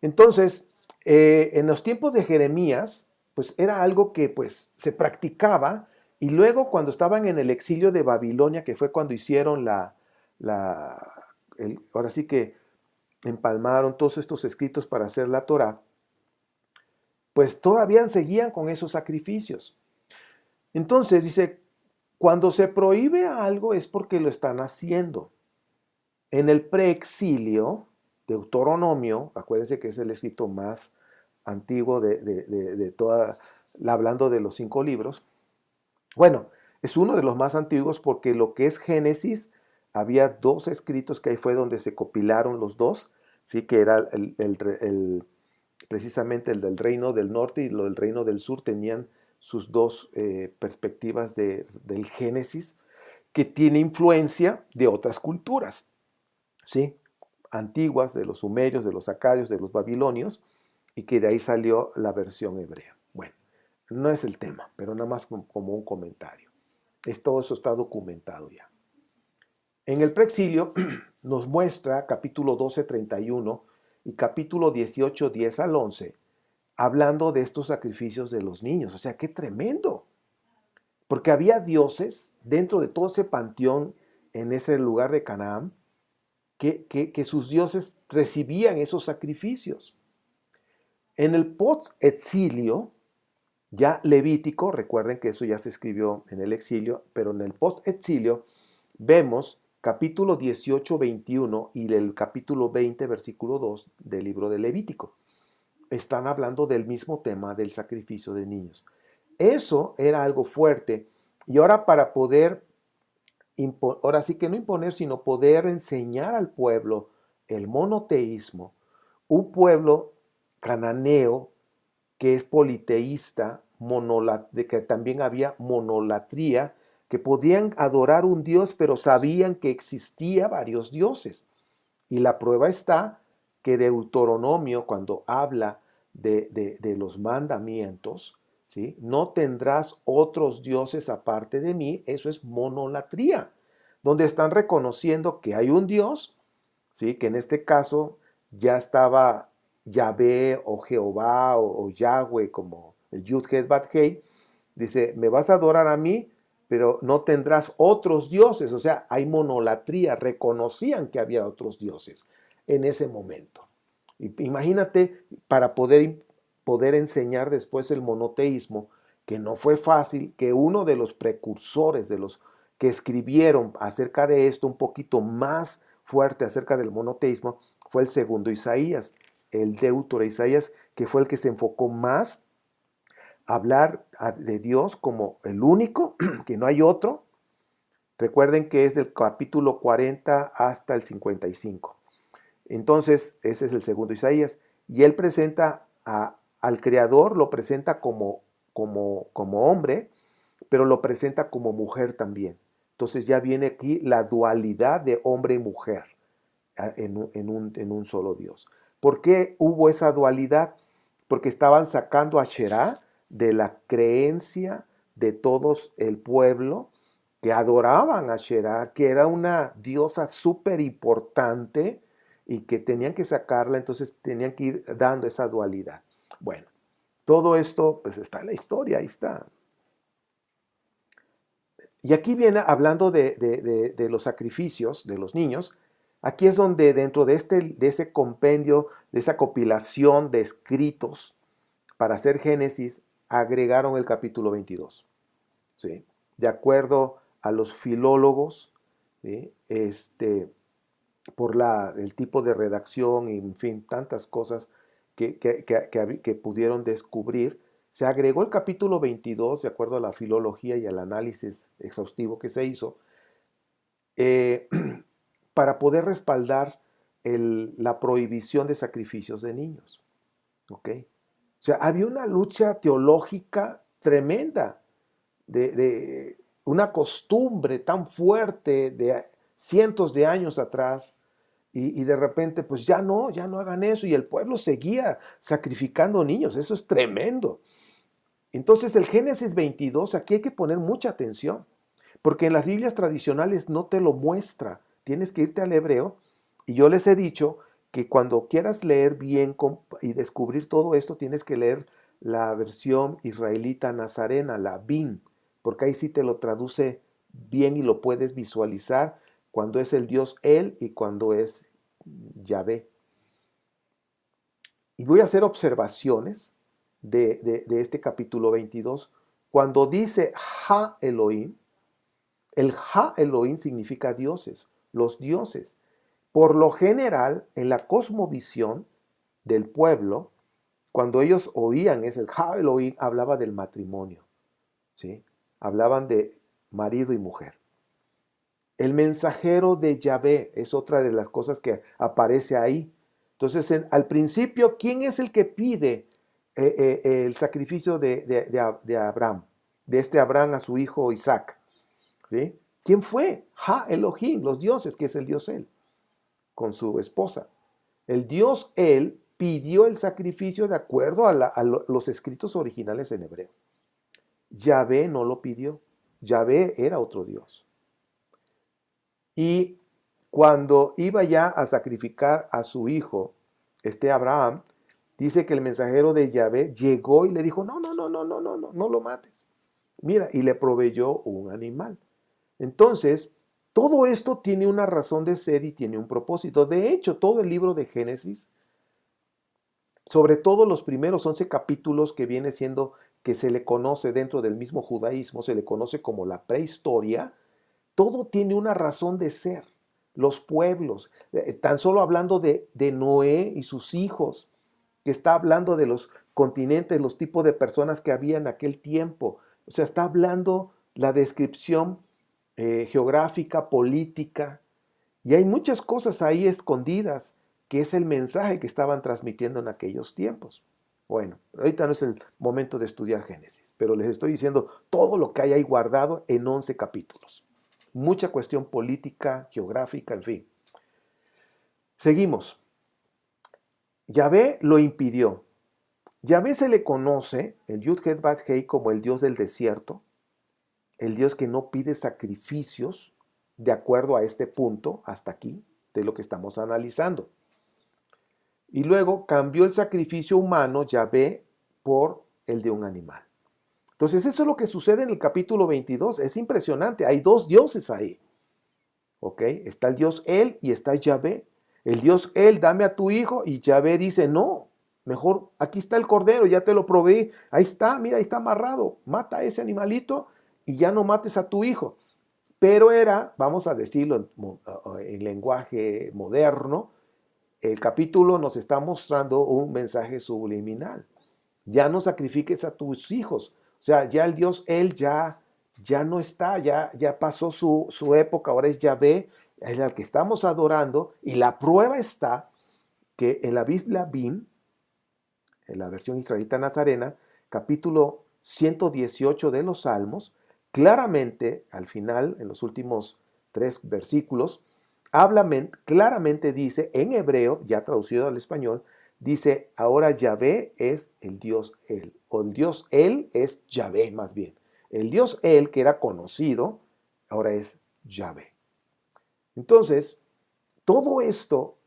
Entonces, en los tiempos de Jeremías, pues era algo que pues se practicaba y luego cuando estaban en el exilio de Babilonia, que fue cuando hicieron ahora sí que empalmaron todos estos escritos para hacer la Torá, pues todavía seguían con esos sacrificios. Entonces dice, cuando se prohíbe algo es porque lo están haciendo. En el preexilio Deuteronomio, acuérdense que es el escrito más antiguo de toda, hablando de los 5 libros. Bueno, es uno de los más antiguos porque lo que es Génesis, había 2 escritos que ahí fue donde se compilaron los dos, ¿sí? Que era precisamente el del reino del norte y lo del reino del sur tenían sus dos perspectivas del Génesis, que tiene influencia de otras culturas, ¿sí? Antiguas, de los sumerios, de los acadios, de los babilonios, y que de ahí salió la versión hebrea. Bueno, no es el tema, pero nada más como un comentario. Todo eso está documentado ya. En el preexilio nos muestra capítulo 12, 31 y capítulo 18, 10 al 11, hablando de estos sacrificios de los niños. O sea, qué tremendo. Porque había dioses dentro de todo ese panteón en ese lugar de Canaán, que sus dioses recibían esos sacrificios. En el post-exilio, ya Levítico, recuerden que eso ya se escribió en el exilio, pero en el post-exilio vemos capítulo 18, 21 y el capítulo 20, versículo 2 del libro de Levítico. Están hablando del mismo tema del sacrificio de niños. Eso era algo fuerte. Y ahora para poder, ahora sí que no imponer, sino poder enseñar al pueblo el monoteísmo, un pueblo cananeo que es politeísta, de que también había monolatría, que podían adorar un dios, pero sabían que existía varios dioses. Y la prueba está que Deuteronomio, cuando habla de los mandamientos, ¿sí? No tendrás otros dioses aparte de mí, eso es monolatría, donde están reconociendo que hay un Dios, ¿sí? Que en este caso ya estaba Yahvé o Jehová o Yahweh, como el Yud-Heh Vav-Heh, dice, me vas a adorar a mí, pero no tendrás otros dioses. O sea, hay monolatría, reconocían que había otros dioses en ese momento. Imagínate, para poder enseñar después el monoteísmo, que no fue fácil, que uno de los precursores, de los que escribieron acerca de esto un poquito más fuerte acerca del monoteísmo, fue el segundo Isaías, el Deutero Isaías, que fue el que se enfocó más a hablar de Dios como el único, que no hay otro. Recuerden que es del capítulo 40 hasta el 55. Entonces, ese es el segundo Isaías. Y él presenta al Creador, lo presenta como hombre, pero lo presenta como mujer también. Entonces ya viene aquí la dualidad de hombre y mujer en un solo Dios. ¿Por qué hubo esa dualidad? Porque estaban sacando a Asherá de la creencia de todos el pueblo que adoraban a Asherá, que era una diosa súper importante y que tenían que sacarla, entonces tenían que ir dando esa dualidad. Bueno, todo esto pues está en la historia, ahí está. Y aquí viene hablando de los sacrificios de los niños. Aquí es donde dentro de ese compendio, de esa compilación de escritos para hacer Génesis, agregaron el capítulo 22. ¿Sí? De acuerdo a los filólogos, ¿sí? Por el tipo de redacción y, en fin, tantas cosas que pudieron descubrir, se agregó el capítulo 22, de acuerdo a la filología y al análisis exhaustivo que se hizo, eh, para poder respaldar la prohibición de sacrificios de niños. ¿Ok? O sea, había una lucha teológica tremenda, de una costumbre tan fuerte de cientos de años atrás, y de repente, pues ya no hagan eso, y el pueblo seguía sacrificando niños, eso es tremendo. Entonces el Génesis 22, aquí hay que poner mucha atención, porque en las Biblias tradicionales no te lo muestra, tienes que irte al hebreo, y yo les he dicho que cuando quieras leer bien y descubrir todo esto, tienes que leer la versión israelita nazarena, la BIN, porque ahí sí te lo traduce bien y lo puedes visualizar cuando es el Dios Él y cuando es Yahvé. Y voy a hacer observaciones de este capítulo 22. Cuando dice Ha Elohim, el Ha Elohim significa dioses, los dioses. Por lo general, en la cosmovisión del pueblo, cuando ellos oían ese Ha Elohim, hablaba del matrimonio, ¿sí? Hablaban de marido y mujer. El mensajero de Yahvé es otra de las cosas que aparece ahí. Entonces, al principio, ¿quién es el que pide el sacrificio de Abraham? De este Abraham a su hijo Isaac. ¿Sí? ¿Quién fue? Ha Elohim, los dioses, que es el Dios él, con su esposa. El Dios él pidió el sacrificio de acuerdo a los escritos originales en hebreo. Yahvé no lo pidió. Yahvé era otro Dios. Y cuando iba ya a sacrificar a su hijo, Abraham, dice que el mensajero de Yahvé llegó y le dijo, no, no, no, no, no, no, no, no lo mates. Mira, y le proveyó un animal. Entonces, todo esto tiene una razón de ser y tiene un propósito. De hecho, todo el libro de Génesis, sobre todo los primeros 11 capítulos que viene siendo, que se le conoce dentro del mismo judaísmo, se le conoce como la prehistoria, todo tiene una razón de ser. Los pueblos, tan solo hablando de Noé y sus hijos, que está hablando de los continentes, los tipos de personas que había en aquel tiempo. O sea, está hablando la descripción geográfica, política, y hay muchas cosas ahí escondidas, que es el mensaje que estaban transmitiendo en aquellos tiempos. Bueno, ahorita no es el momento de estudiar Génesis, pero les estoy diciendo todo lo que hay ahí guardado en 11 capítulos. Mucha cuestión política, geográfica, en fin. Seguimos. Yahvé lo impidió. Yahvé se le conoce, el Yud-Het-Bat-Hei, como el Dios del desierto, el Dios que no pide sacrificios de acuerdo a este punto, hasta aquí, de lo que estamos analizando. Y luego cambió el sacrificio humano, Yahvé, por el de un animal. Entonces eso es lo que sucede en el capítulo 22. Es impresionante, hay dos dioses ahí. ¿Ok? Está el Dios él y está Yahvé. El Dios él, dame a tu hijo, y Yahvé dice, no, mejor aquí está el cordero, ya te lo proveí, ahí está, mira, ahí está amarrado, mata a ese animalito y ya no mates a tu hijo. Pero era, vamos a decirlo en lenguaje moderno, el capítulo nos está mostrando un mensaje subliminal. Ya no sacrifiques a tus hijos. O sea, ya el Dios, él ya no está, ya pasó su época, ahora es Yahvé, es el que estamos adorando, y la prueba está que en la Biblia BIM, en la versión israelita nazarena, capítulo 118 de los Salmos, claramente, al final, en los últimos 3 versículos, claramente dice en hebreo, ya traducido al español, dice, ahora Yahvé es el Dios él, o el Dios él es Yahvé más bien. El Dios él, que era conocido, ahora es Yahvé. Entonces, todo esto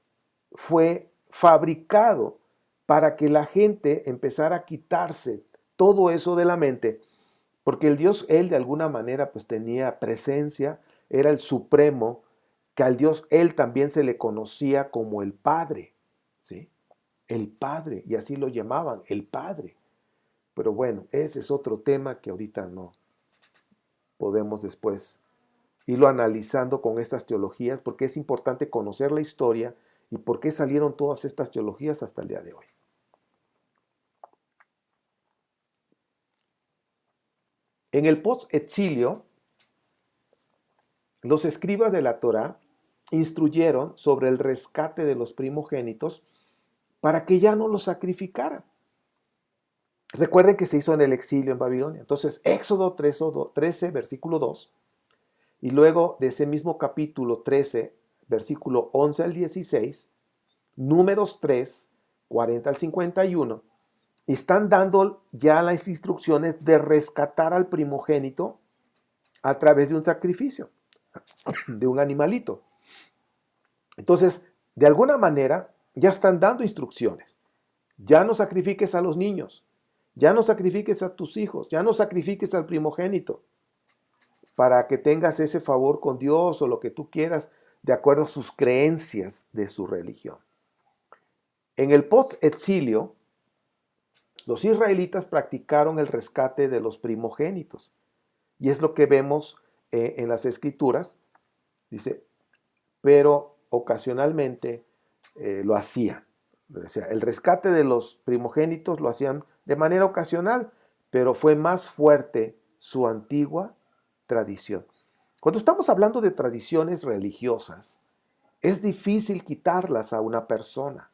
fue fabricado para que la gente empezara a quitarse todo eso de la mente, porque el Dios él de alguna manera pues tenía presencia, era el supremo, que al Dios él también se le conocía como el Padre, ¿sí? El Padre, y así lo llamaban, el Padre. Pero bueno, ese es otro tema que ahorita no podemos después irlo analizando con estas teologías, porque es importante conocer la historia y por qué salieron todas estas teologías hasta el día de hoy. En el post-exilio, los escribas de la Torá instruyeron sobre el rescate de los primogénitos para que ya no los sacrificaran. Recuerden que se hizo en el exilio en Babilonia. Entonces, Éxodo 13, versículo 2, y luego de ese mismo capítulo 13, versículo 11 al 16, Números 3, 40 al 51, están dando ya las instrucciones de rescatar al primogénito a través de un sacrificio, de un animalito. Entonces, de alguna manera, ya están dando instrucciones. Ya no sacrifiques a los niños, ya no sacrifiques a tus hijos, ya no sacrifiques al primogénito, para que tengas ese favor con Dios o lo que tú quieras, de acuerdo a sus creencias de su religión. En el post-exilio, los israelitas practicaron el rescate de los primogénitos. Y es lo que vemos en las escrituras. Dice, pero ocasionalmente lo hacían. O sea, el rescate de los primogénitos lo hacían de manera ocasional, pero fue más fuerte su antigua tradición. Cuando estamos hablando de tradiciones religiosas, es difícil quitarlas a una persona,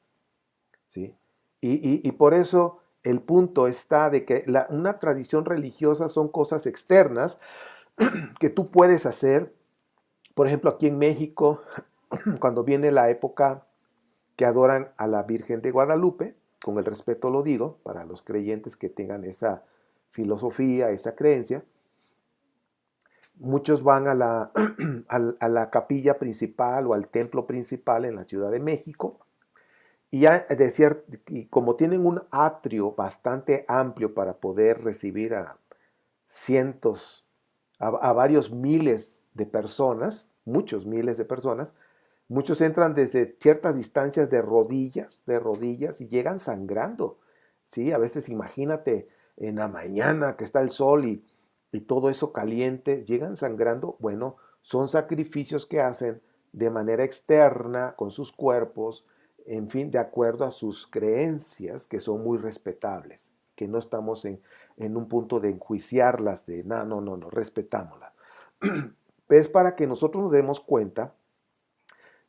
¿sí? Y por eso el punto está de que una tradición religiosa son cosas externas que tú puedes hacer. Por ejemplo, aquí en México, cuando viene la época que adoran a la Virgen de Guadalupe, con el respeto lo digo, para los creyentes que tengan esa filosofía, esa creencia, muchos van a a la capilla principal o al templo principal en la Ciudad de México, y, y como tienen un atrio bastante amplio para poder recibir a cientos, a varios miles de personas, muchos miles de personas, muchos entran desde ciertas distancias de rodillas y llegan sangrando, ¿sí? A veces imagínate en la mañana que está el sol y todo eso caliente, llegan sangrando. Bueno, son sacrificios que hacen de manera externa con sus cuerpos, en fin, de acuerdo a sus creencias, que son muy respetables, que no estamos en un punto de enjuiciarlas, de no, respetámoslas. Es para que nosotros nos demos cuenta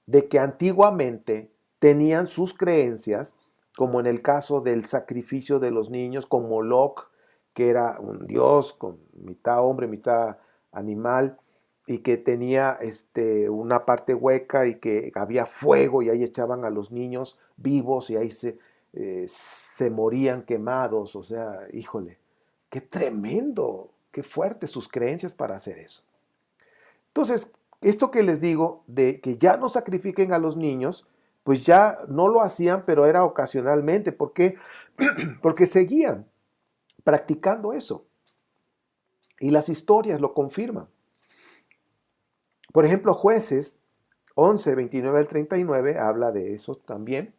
de que antiguamente tenían sus creencias, como en el caso del sacrificio de los niños con Moloch, que era un dios con mitad hombre, mitad animal, y que tenía una parte hueca y que había fuego y ahí echaban a los niños vivos y ahí se morían quemados. O sea, híjole, qué tremendo, qué fuertes sus creencias para hacer eso. Entonces, esto que les digo de que ya no sacrifiquen a los niños, pues ya no lo hacían, pero era ocasionalmente. ¿Por qué? Porque seguían practicando eso. Y las historias lo confirman. Por ejemplo, Jueces 11, 29 al 39 habla de eso también,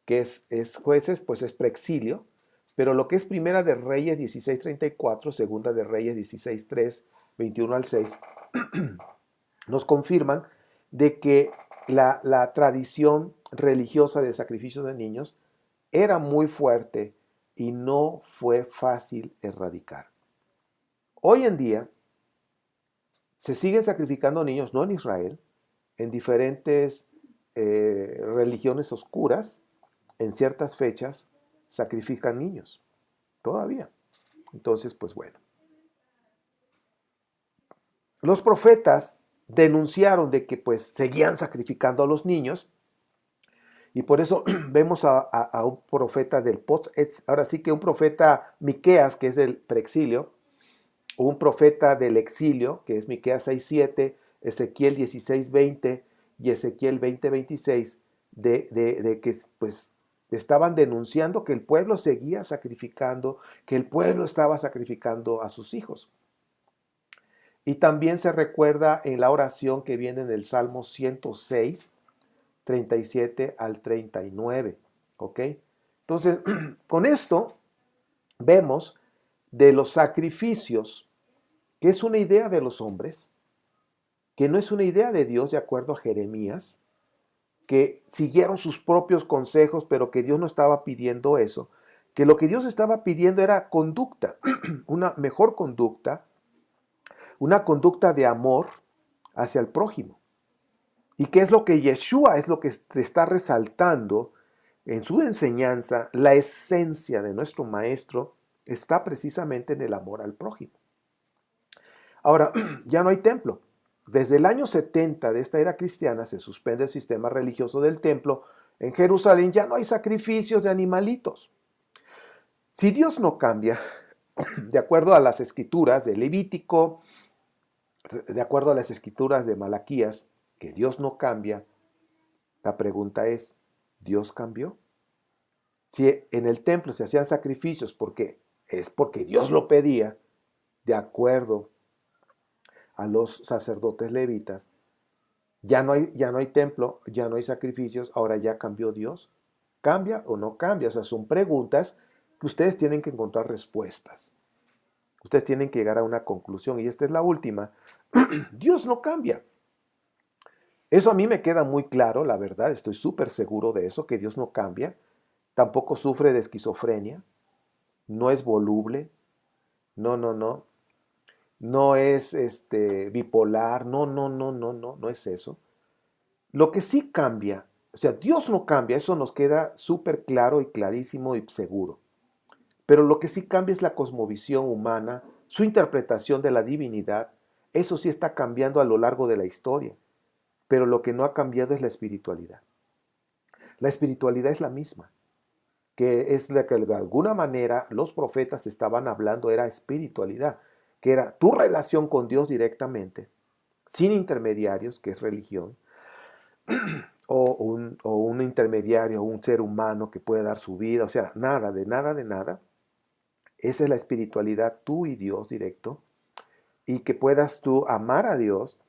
que es Jueces, pues es preexilio, pero lo que es Primera de Reyes 16, 34, Segunda de Reyes 16, 3, 21 al 6, nos confirman de que la tradición religiosa de sacrificio de niños era muy fuerte y no fue fácil erradicar. Hoy en día se siguen sacrificando niños, no en Israel, en diferentes religiones oscuras, en ciertas fechas, sacrifican niños, todavía. Entonces, pues bueno. Los profetas denunciaron de que pues seguían sacrificando a los niños y por eso vemos a un profeta del post, ahora sí que un profeta Miqueas, que es del preexilio, un profeta del exilio, que es Miqueas 6:7, Ezequiel 16:20 y Ezequiel 20:26, de que pues estaban denunciando que el pueblo seguía sacrificando, que el pueblo estaba sacrificando a sus hijos. Y también se recuerda en la oración que viene en el Salmo 106, 37 al 39. ¿Ok? Entonces, con esto vemos de los sacrificios, que es una idea de los hombres, que no es una idea de Dios, de acuerdo a Jeremías, que siguieron sus propios consejos, pero que Dios no estaba pidiendo eso, que lo que Dios estaba pidiendo era conducta, una mejor conducta, una conducta de amor hacia el prójimo. ¿Y qué es lo que Yeshua es lo que se está resaltando en su enseñanza? La esencia de nuestro maestro está precisamente en el amor al prójimo. Ahora, ya no hay templo. Desde el año 70 de esta era cristiana se suspende el sistema religioso del templo. En Jerusalén ya no hay sacrificios de animalitos. Si Dios no cambia, de acuerdo a las escrituras de Levítico, de acuerdo a las escrituras de Malaquías, que Dios no cambia, la pregunta es, ¿Dios cambió? Si en el templo se hacían sacrificios porque Dios lo pedía, de acuerdo a los sacerdotes levitas, ya no hay templo, ya no hay sacrificios, ahora ya cambió Dios. ¿Cambia o no cambia? O sea, son preguntas que ustedes tienen que encontrar respuestas. Ustedes tienen que llegar a una conclusión y esta es la última. Dios no cambia. Eso a mí me queda muy claro, la verdad, estoy súper seguro de eso, que Dios no cambia, tampoco sufre de esquizofrenia, no es voluble, no, no, no, no es bipolar, no, no, no, no, no, no es eso. Lo que sí cambia, o sea, Dios no cambia, eso nos queda súper claro y clarísimo y seguro. Pero lo que sí cambia es la cosmovisión humana, su interpretación de la divinidad, eso sí está cambiando a lo largo de la historia. Pero lo que no ha cambiado es la espiritualidad. La espiritualidad es la misma, que es la que de alguna manera los profetas estaban hablando, era espiritualidad, que era tu relación con Dios directamente, sin intermediarios, que es religión, o un intermediario, un ser humano que puede dar su vida, o sea, nada, de nada, de nada. Esa es la espiritualidad, tú y Dios directo, y que puedas tú amar a Dios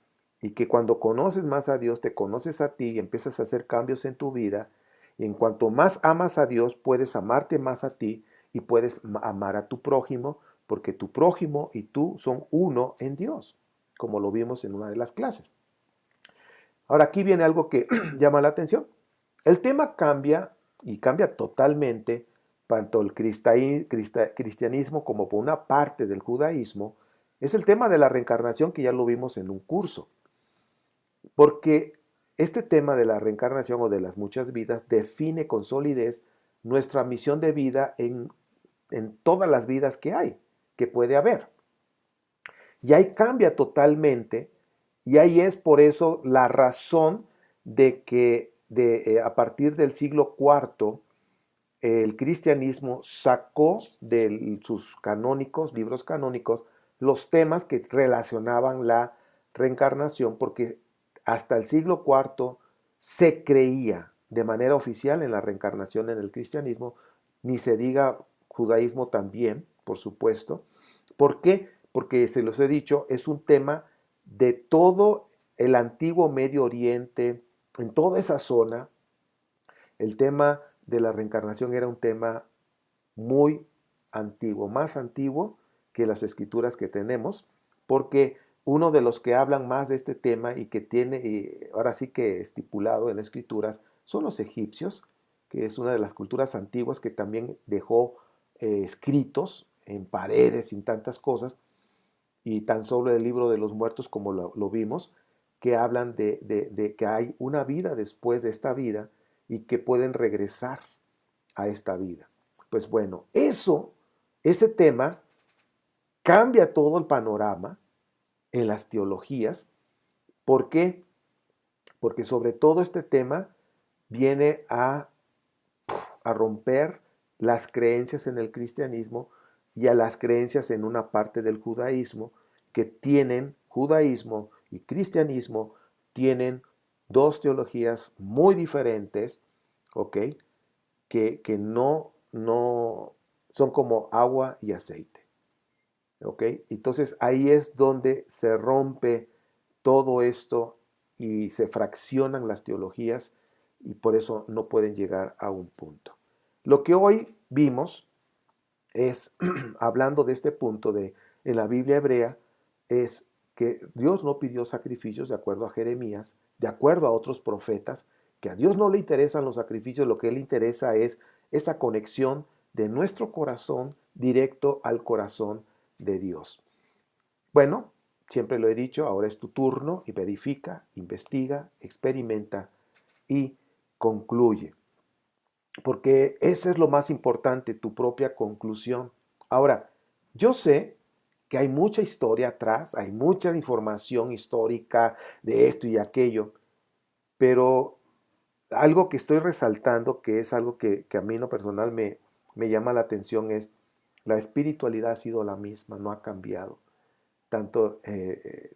y que cuando conoces más a Dios, te conoces a ti y empiezas a hacer cambios en tu vida. Y en cuanto más amas a Dios, puedes amarte más a ti y puedes amar a tu prójimo, porque tu prójimo y tú son uno en Dios, como lo vimos en una de las clases. Ahora aquí viene algo que llama la atención. El tema cambia y cambia totalmente tanto el cristianismo como por una parte del judaísmo. Es el tema de la reencarnación que ya lo vimos en un curso. Porque este tema de la reencarnación o de las muchas vidas define con solidez nuestra misión de vida en todas las vidas que puede haber. Y ahí cambia totalmente, y ahí es por eso la razón de que a partir del siglo IV el cristianismo sacó de sus canónicos, libros canónicos, los temas que relacionaban la reencarnación, porque hasta el siglo IV se creía de manera oficial en la reencarnación en el cristianismo, ni se diga judaísmo también, por supuesto. ¿Por qué? Porque, se los he dicho, es un tema de todo el antiguo Medio Oriente, en toda esa zona. El tema de la reencarnación era un tema muy antiguo, más antiguo que las escrituras que tenemos, porque uno de los que hablan más de este tema y que tiene, y ahora sí que estipulado en escrituras, son los egipcios, que es una de las culturas antiguas que también dejó escritos en paredes, y tantas cosas, y tan solo el libro de los muertos, como lo vimos, que hablan de que hay una vida después de esta vida y que pueden regresar a esta vida. Pues bueno, ese tema cambia todo el panorama en las teologías. ¿Por qué? Porque sobre todo este tema viene a romper las creencias en el cristianismo y a las creencias en una parte del judaísmo, que tienen judaísmo y cristianismo, tienen dos teologías muy diferentes, ¿ok? Que no son como agua y aceite, ¿ok? Entonces ahí es donde se rompe todo esto y se fraccionan las teologías, y por eso no pueden llegar a un punto. Lo que hoy vimos es, hablando de este punto en la Biblia hebrea, es que Dios no pidió sacrificios, de acuerdo a Jeremías, de acuerdo a otros profetas, que a Dios no le interesan los sacrificios, lo que le interesa es esa conexión de nuestro corazón directo al corazón de Dios. Bueno, siempre lo he dicho, ahora es tu turno y verifica, investiga, experimenta y concluye. Porque ese es lo más importante, tu propia conclusión. Ahora, yo sé que hay mucha historia atrás, hay mucha información histórica de esto y aquello, pero algo que estoy resaltando, que es algo que a mí en lo personal me llama la atención, es la espiritualidad ha sido la misma, no ha cambiado. Tanto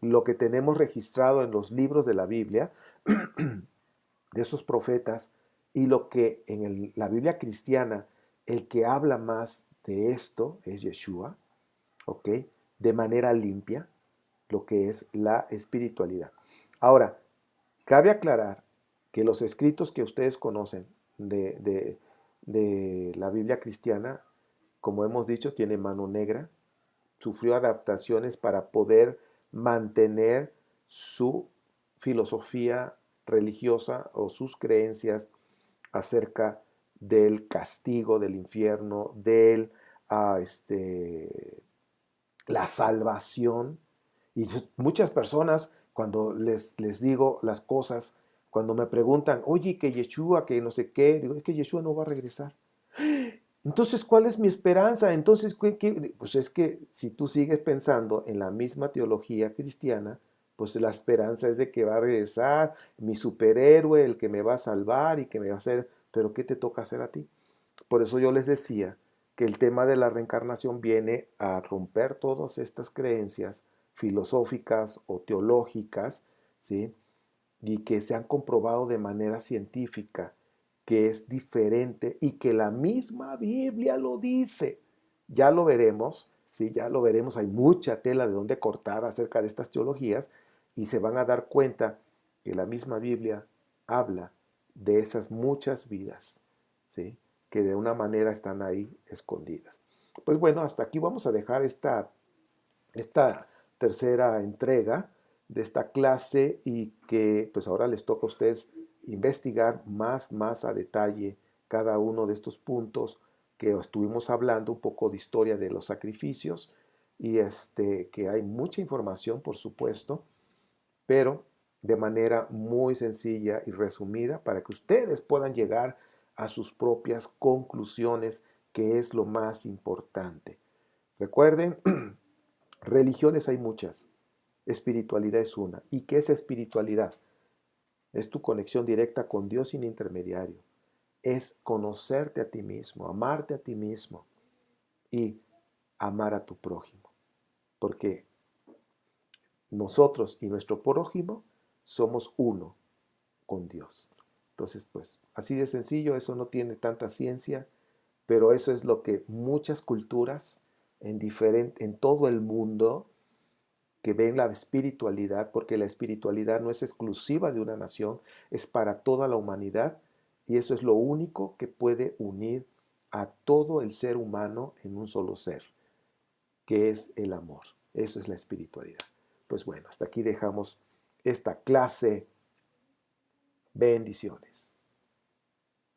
lo que tenemos registrado en los libros de la Biblia, de esos profetas, y lo que en la Biblia cristiana, el que habla más de esto es Yeshua, ¿ok? De manera limpia, lo que es la espiritualidad. Ahora, cabe aclarar que los escritos que ustedes conocen de la Biblia cristiana, como hemos dicho, tiene mano negra, sufrió adaptaciones para poder mantener su filosofía religiosa o sus creencias acerca del castigo del infierno, de la salvación. Y muchas personas, cuando les digo las cosas, cuando me preguntan, oye, que Yeshua, que no sé qué, digo, es que Yeshua no va a regresar. Entonces, ¿cuál es mi esperanza? Entonces, pues es que si tú sigues pensando en la misma teología cristiana, pues la esperanza es de que va a regresar mi superhéroe, el que me va a salvar y que me va a hacer, pero ¿qué te toca hacer a ti? Por eso yo les decía que el tema de la reencarnación viene a romper todas estas creencias filosóficas o teológicas, ¿sí? Y que se han comprobado de manera científica que es diferente y que la misma Biblia lo dice. Ya lo veremos, ¿sí? Ya lo veremos, hay mucha tela de donde cortar acerca de estas teologías y se van a dar cuenta que la misma Biblia habla de esas muchas vidas, ¿sí? Que de una manera están ahí escondidas. Pues bueno, hasta aquí vamos a dejar esta tercera entrega de esta clase y que pues ahora les toca a ustedes investigar más a detalle cada uno de estos puntos que estuvimos hablando, un poco de historia de los sacrificios y que hay mucha información, por supuesto, pero de manera muy sencilla y resumida para que ustedes puedan llegar a sus propias conclusiones, que es lo más importante. Recuerden, religiones hay muchas, espiritualidad es una. ¿Y qué es espiritualidad? Es tu conexión directa con Dios sin intermediario. Es conocerte a ti mismo, amarte a ti mismo y amar a tu prójimo. Porque nosotros y nuestro prójimo somos uno con Dios. Entonces, pues, así de sencillo, eso no tiene tanta ciencia, pero eso es lo que muchas culturas en todo el mundo que ven la espiritualidad, porque la espiritualidad no es exclusiva de una nación, es para toda la humanidad y eso es lo único que puede unir a todo el ser humano en un solo ser, que es el amor. Eso es la espiritualidad. Pues bueno, hasta aquí dejamos esta clase. Bendiciones.